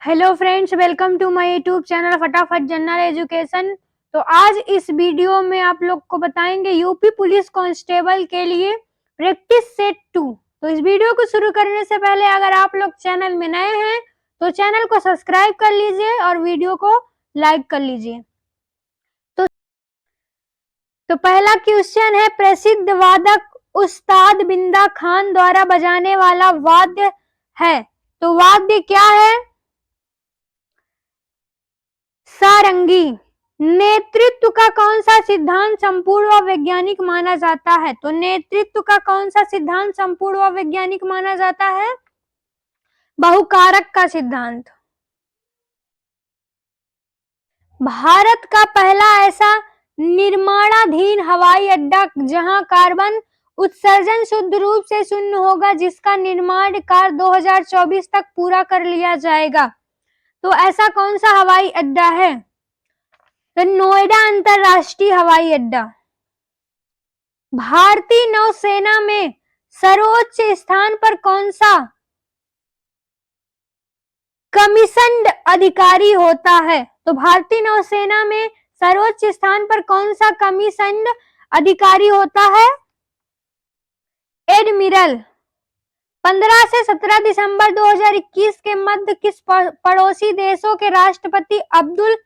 Hello friends, welcome to my YouTube channel फटाफट general education. तो आज इस वीडियो में आप लोग को बताएंगे यूपी पुलिस कांस्टेबल के लिए प्रैक्टिस सेट 2। तो इस वीडियो को शुरू करने से पहले अगर आप लोग चैनल में नए हैं तो चैनल को सब्सक्राइब कर लीजिए और वीडियो को लाइक कर लीजिए। तो पहला क्वेश्चन है, प्रसिद्ध वादक उस्ताद बिंदा खान द्वारा बजाने वाला वाद्य है, तो वाद्य क्या है? सारंगी। नेतृत्व का कौन सा सिद्धांत संपूर्ण व वैज्ञानिक माना जाता है? तो नेतृत्व का कौन सा सिद्धांत संपूर्ण व वैज्ञानिक माना जाता है? बहुकारक का सिद्धांत। भारत का पहला ऐसा निर्माणाधीन हवाई अड्डा जहां कार्बन उत्सर्जन शुद्ध रूप से शून्य होगा, जिसका निर्माण कार्य 2024 तक पूरा कर लिया जाएगा, तो ऐसा कौन सा हवाई अड्डा है? तो नोएडा अंतरराष्ट्रीय हवाई अड्डा। भारतीय नौसेना में सर्वोच्च स्थान पर कौन सा कमीशन्ड अधिकारी होता है? तो भारतीय नौसेना में सर्वोच्च स्थान पर कौन सा कमीशन्ड अधिकारी होता है? एडमिरल। 15 से 17 दिसंबर 2021 के मध्य किस पड़ोसी देशों के राष्ट्रपति अब्दुल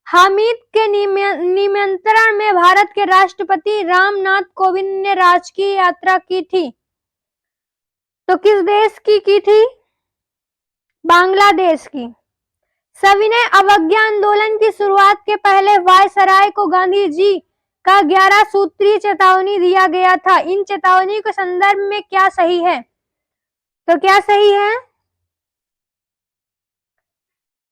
हामिद के निमंत्रण में भारत के राष्ट्रपति रामनाथ कोविंद ने राजकीय यात्रा की थी? तो किस देश की थी? बांग्लादेश की। सविनय अवज्ञा आंदोलन की शुरुआत के पहले वायसराय को गांधी जी का 11 सूत्रीय चेतावनी दिया गया था। इन चेतावनी के संदर्भ में क्या सही है? तो क्या सही है?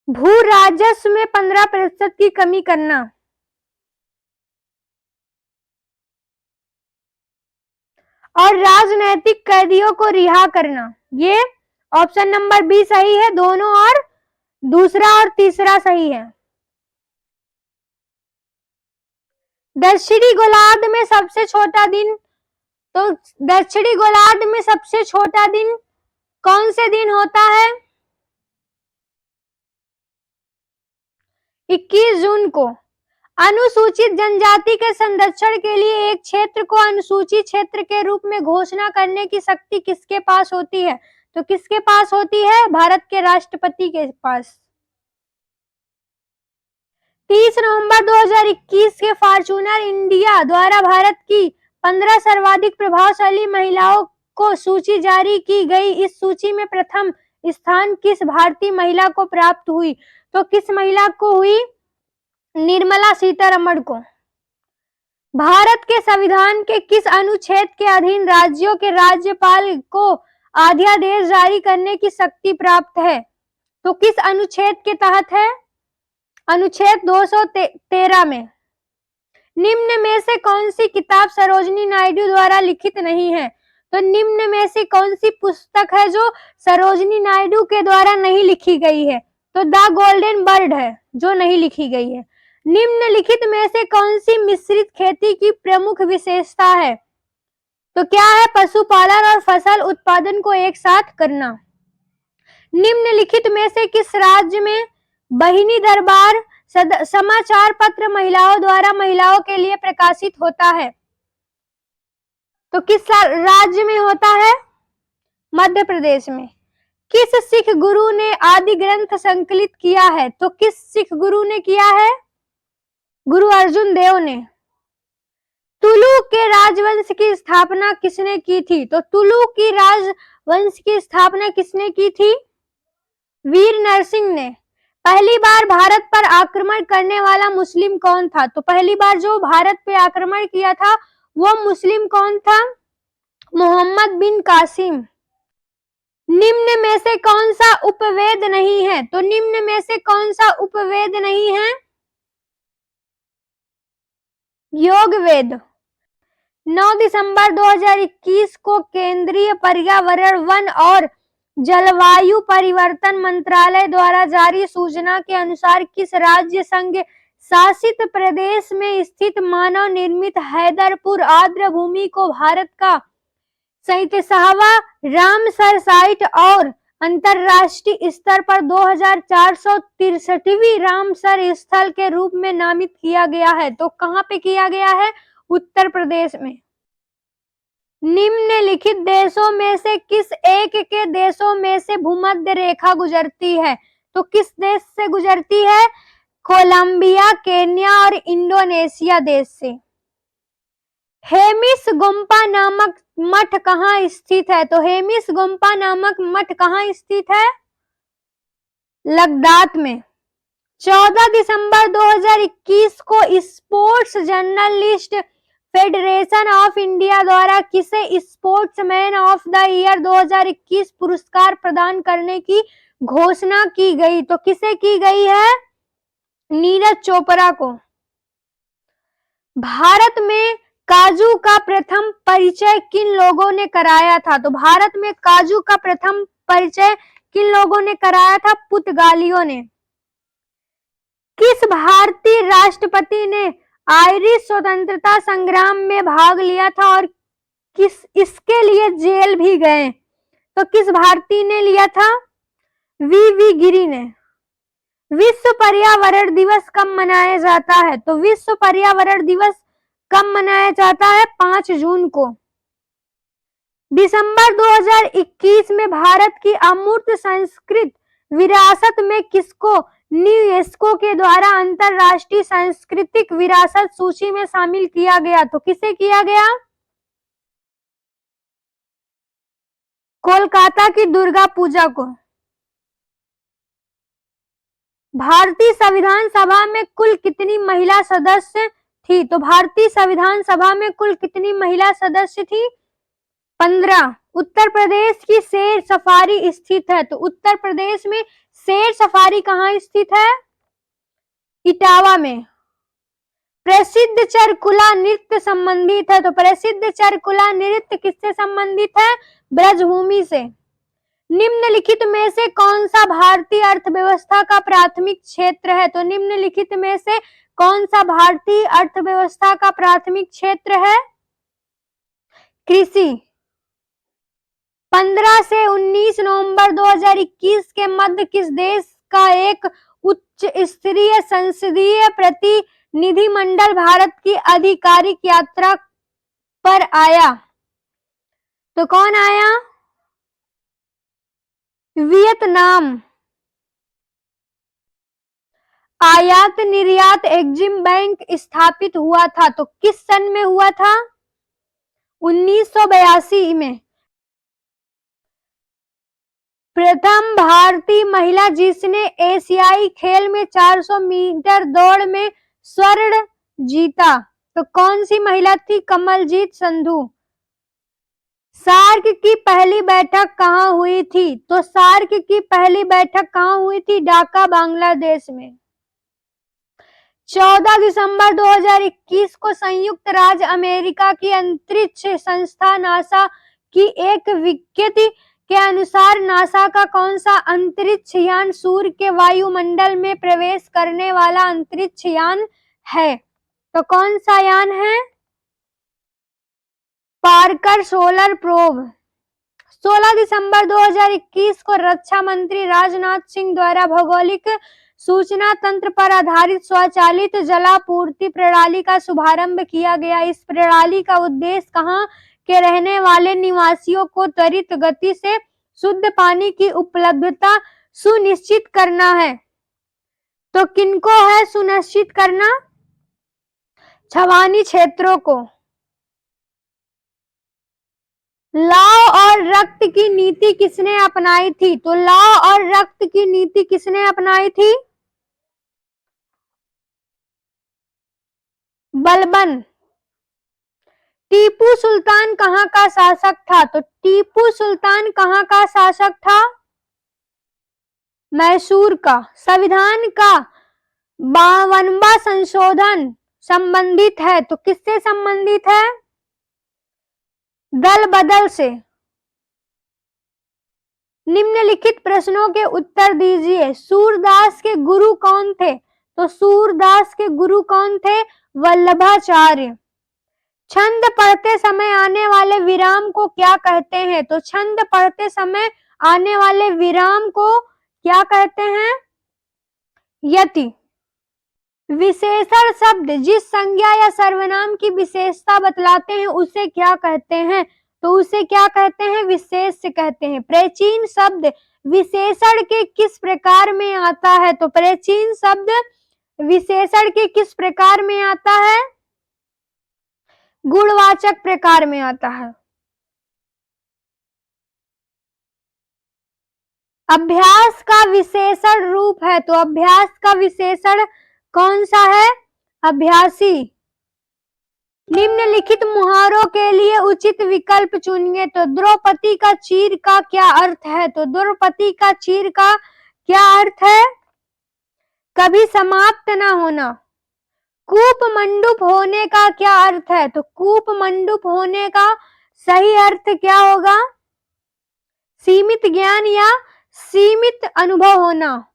भू राजस्व में 15% की कमी करना और राजनैतिक कैदियों को रिहा करना। ये ऑप्शन नंबर बी सही है, दोनों, और दूसरा और तीसरा सही है। दक्षिणी गोलार्ध में सबसे छोटा दिन, तो दक्षिणी गोलार्ध में सबसे छोटा दिन कौन से दिन होता है? 21 जून को। अनुसूचित जनजाति के संरक्षण के लिए एक क्षेत्र को अनुसूचित क्षेत्र के रूप में घोषणा करने की शक्ति किसके पास होती है? तो किसके पास होती है? भारत के राष्ट्रपति के पास। 30 नवंबर 2021 के फॉर्च्यूनर इंडिया द्वारा भारत की 15 सर्वाधिक प्रभावशाली महिलाओं को सूची जारी की गई। इस सूची में प्रथम स्थान किस भारतीय महिला को प्राप्त हुई? तो किस महिला को हुई? निर्मला सीतारमण को। भारत के संविधान के किस अनुच्छेद के अधीन राज्यों के राज्यपाल को अध्यादेश जारी करने की शक्ति प्राप्त है? तो किस अनुच्छेद के तहत है? अनुच्छेद 213 में। निम्न में से कौन सी किताब सरोजिनी नायडू द्वारा लिखित नहीं है? तो निम्न में से कौन सी पुस्तक है जो सरोजिनी नायडू के द्वारा नहीं लिखी गई है? तो द गोल्डन बर्ड है जो नहीं लिखी गई है। निम्नलिखित में से कौन सी मिश्रित खेती की प्रमुख विशेषता है? तो क्या है? पशुपालन और फसल उत्पादन को एक साथ करना। निम्नलिखित में से किस राज्य में बहिनी दरबार समाचार पत्र महिलाओं द्वारा महिलाओं के लिए प्रकाशित होता है? तो किस राज्य में होता है? मध्य प्रदेश में। किस सिख गुरु ने आदि ग्रंथ संकलित किया है? तो किस सिख गुरु ने किया है? गुरु अर्जुन देव ने। तुलु के राजवंश की स्थापना किसने की थी? तो तुलु की राजवंश की स्थापना किसने की थी? वीर नरसिंह ने। पहली बार भारत पर आक्रमण करने वाला मुस्लिम कौन था? तो पहली बार जो भारत पे आक्रमण किया था वो मुस्लिम कौन था? मोहम्मद बिन कासिम। निम्न में से कौन सा उपवेद नहीं है? तो निम्न में से कौन सा उपवेद नहीं है? योग वेद। 9 दिसंबर 2021 को केंद्रीय पर्यावरण, वन और जलवायु परिवर्तन मंत्रालय द्वारा जारी सूचना के अनुसार किस राज्य संघ शासित प्रदेश में स्थित मानव निर्मित हैदरपुर आर्द्र भूमि को भारत का 37वां रामसर साइट और अंतरराष्ट्रीय स्तर पर 2463वीं रामसर स्थल के रूप में नामित किया गया है। तो कहाँ पे किया गया है? उत्तर प्रदेश में। निम्नलिखित देशों में से किस एक के देशों में से भूमध्य रेखा गुजरती है? तो किस देश से गुजरती है? कोलंबिया, केन्या और इंडोनेशिया देश से। हेमिस गुम्पा नामक मठ कहाँ स्थित है? तो हेमिस गुम्पा नामक मठ कहाँ स्थित है? लद्दाख में। 14 दिसंबर 2021 को sports journalist federation of India द्वारा किसे स्पोर्ट्समैन ऑफ द ईयर 2021 पुरस्कार प्रदान करने की घोषणा की गई? तो किसे की गई है? नीरज चोपड़ा को। भारत में काजू का प्रथम परिचय किन लोगों ने कराया था? तो भारत में काजू का प्रथम परिचय किन लोगों ने कराया था? पुर्तगालियों ने। किस भारतीय राष्ट्रपति ने आयरिश स्वतंत्रता संग्राम में भाग लिया था और किस इसके लिए जेल भी गए? तो किस भारतीय ने लिया था? वी गिरी ने। विश्व पर्यावरण दिवस कब मनाया जाता है? तो विश्व पर्यावरण दिवस कब मनाया जाता है? 5 जून को। दिसंबर 2021 में भारत की अमूर्त संस्कृत विरासत में किसको यूनेस्को के द्वारा अंतरराष्ट्रीय सांस्कृतिक विरासत सूची में शामिल किया गया? तो किसे किया गया? कोलकाता की दुर्गा पूजा को। भारतीय संविधान सभा में कुल कितनी महिला सदस्य थी? तो भारतीय संविधान सभा में कुल कितनी महिला सदस्य थी? 15। उत्तर प्रदेश की शेर सफारी स्थित है? तो उत्तर प्रदेश में शेर सफारी कहाँ स्थित है? इटावा में। प्रसिद्ध चरकुला नृत्य संबंधित है? तो प्रसिद्ध चरकुला नृत्य किससे संबंधित है? ब्रजभूमि से। निम्नलिखित में से कौन सा भारतीय अर्थव्यवस्था का प्राथमिक क्षेत्र है? तो निम्नलिखित में से कौन सा भारतीय अर्थव्यवस्था का प्राथमिक क्षेत्र है? कृषि। 15 से 19 नवंबर 2021 के मध्य किस देश का एक उच्च स्तरीय संसदीय प्रतिनिधिमंडल भारत की आधिकारिक यात्रा पर आया? तो कौन आया? वियतनाम। आयात निर्यात एग्जिम बैंक स्थापित हुआ था? तो किस सन में हुआ था? 1982 में। प्रथम भारतीय महिला जिसने एशियाई खेल में 400 मीटर दौड़ में स्वर्ण जीता, तो कौन सी महिला थी? कमलजीत संधू। सार्क की पहली बैठक कहाँ हुई थी? तो सार्क की पहली बैठक कहाँ हुई थी? ढाका, बांग्लादेश में। 14 दिसंबर 2021 को संयुक्त राज्य अमेरिका की अंतरिक्ष संस्था नासा की एक विज्ञप्ति के अनुसार नासा का कौन सा अंतरिक्ष यान सूर्य के वायुमंडल में प्रवेश करने वाला अंतरिक्ष यान है? तो कौन सा यान है? Parker solar probe. 16 दिसंबर 2021 को रक्षा मंत्री राजनाथ सिंह द्वारा भौगोलिक सूचना तंत्र पर आधारित स्वचालित जलापूर्ति प्रणाली का शुभारंभ किया गया। इस प्रणाली का उद्देश्य कहां के रहने वाले निवासियों को त्वरित गति से शुद्ध पानी की उपलब्धता सुनिश्चित करना है। तो किनको है सुनिश्चित करना? छावनी क्षेत्रों को। लाव और रक्त की नीति किसने अपनाई थी? तो लाव और रक्त की नीति किसने अपनाई थी? बलबन। टीपू सुल्तान कहाँ का शासक था? तो टीपू सुल्तान कहाँ का शासक था? मैसूर का। संविधान का 52वां संशोधन संबंधित है? तो किससे संबंधित है? दल बदल से। निम्नलिखित प्रश्नों के उत्तर दीजिए। सूरदास के गुरु कौन थे? तो सूरदास के गुरु कौन थे? वल्लभाचार्य। छंद पढ़ते समय आने वाले विराम को क्या कहते हैं? तो छंद पढ़ते समय आने वाले विराम को क्या कहते हैं? यति। विशेषण शब्द जिस संज्ञा या सर्वनाम की विशेषता बतलाते हैं उसे क्या कहते हैं? तो उसे क्या कहते हैं? विशेष्य कहते हैं। प्राचीन शब्द विशेषण के किस प्रकार में आता है? तो प्राचीन शब्द विशेषण के किस प्रकार में आता है? गुणवाचक प्रकार में आता है। अभ्यास का विशेषण रूप है, तो अभ्यास का विशेषण कौन सा है? अभ्यासी। निम्नलिखित मुहावरों के लिए उचित विकल्प चुनिए। तो द्रौपदी का चीर का क्या अर्थ है? तो द्रौपदी का चीर का क्या अर्थ है? कभी समाप्त ना होना। कूप मंडूप होने का क्या अर्थ है? तो कूप मंडूप होने का सही अर्थ क्या होगा? सीमित ज्ञान या सीमित अनुभव होना।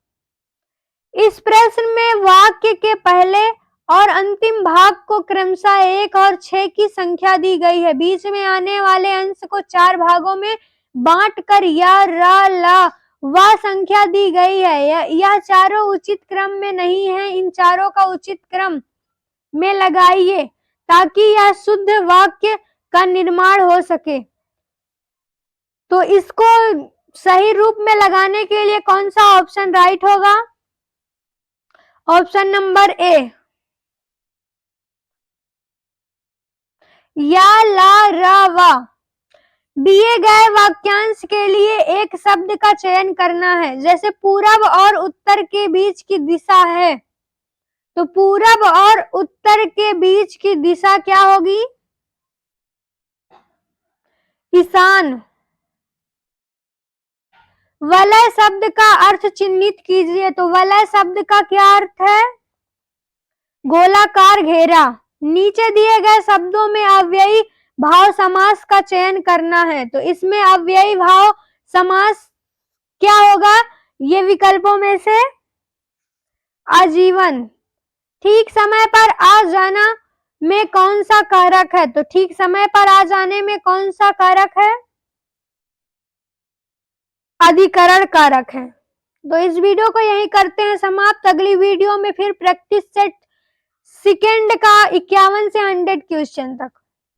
इस प्रश्न में वाक्य के पहले और अंतिम भाग को क्रमशः 1 और 6 की संख्या दी गई है। बीच में आने वाले अंश को 4 भागों में बांटकर या र ला व संख्या दी गई है। यह चारों उचित क्रम में नहीं है, इन चारों का उचित क्रम में लगाइए ताकि यह शुद्ध वाक्य का निर्माण हो सके। तो इसको सही रूप में लगाने के लिए कौन सा ऑप्शन राइट होगा? ऑप्शन नंबर ए, या ला रा वा। दिए गए वाक्यांश के लिए एक शब्द का चयन करना है। जैसे पूरब और उत्तर के बीच की दिशा है, तो पूरब और उत्तर के बीच की दिशा क्या होगी? ईशान। वलय शब्द का अर्थ चिन्हित कीजिए। तो वलय शब्द का क्या अर्थ है? गोलाकार घेरा। नीचे दिए गए शब्दों में अव्ययी भाव समास का चयन करना है। तो इसमें अव्ययी भाव समास क्या होगा? ये विकल्पों में से आजीवन। ठीक समय पर आ जाना में कौन सा कारक है? तो ठीक समय पर आ जाने में कौन सा कारक है? अधिकरण कारक है। तो इस वीडियो को यहीं करते हैं समाप्त। अगली वीडियो में फिर प्रैक्टिस सेट सेकंड का 51 से 100 क्वेश्चन तक।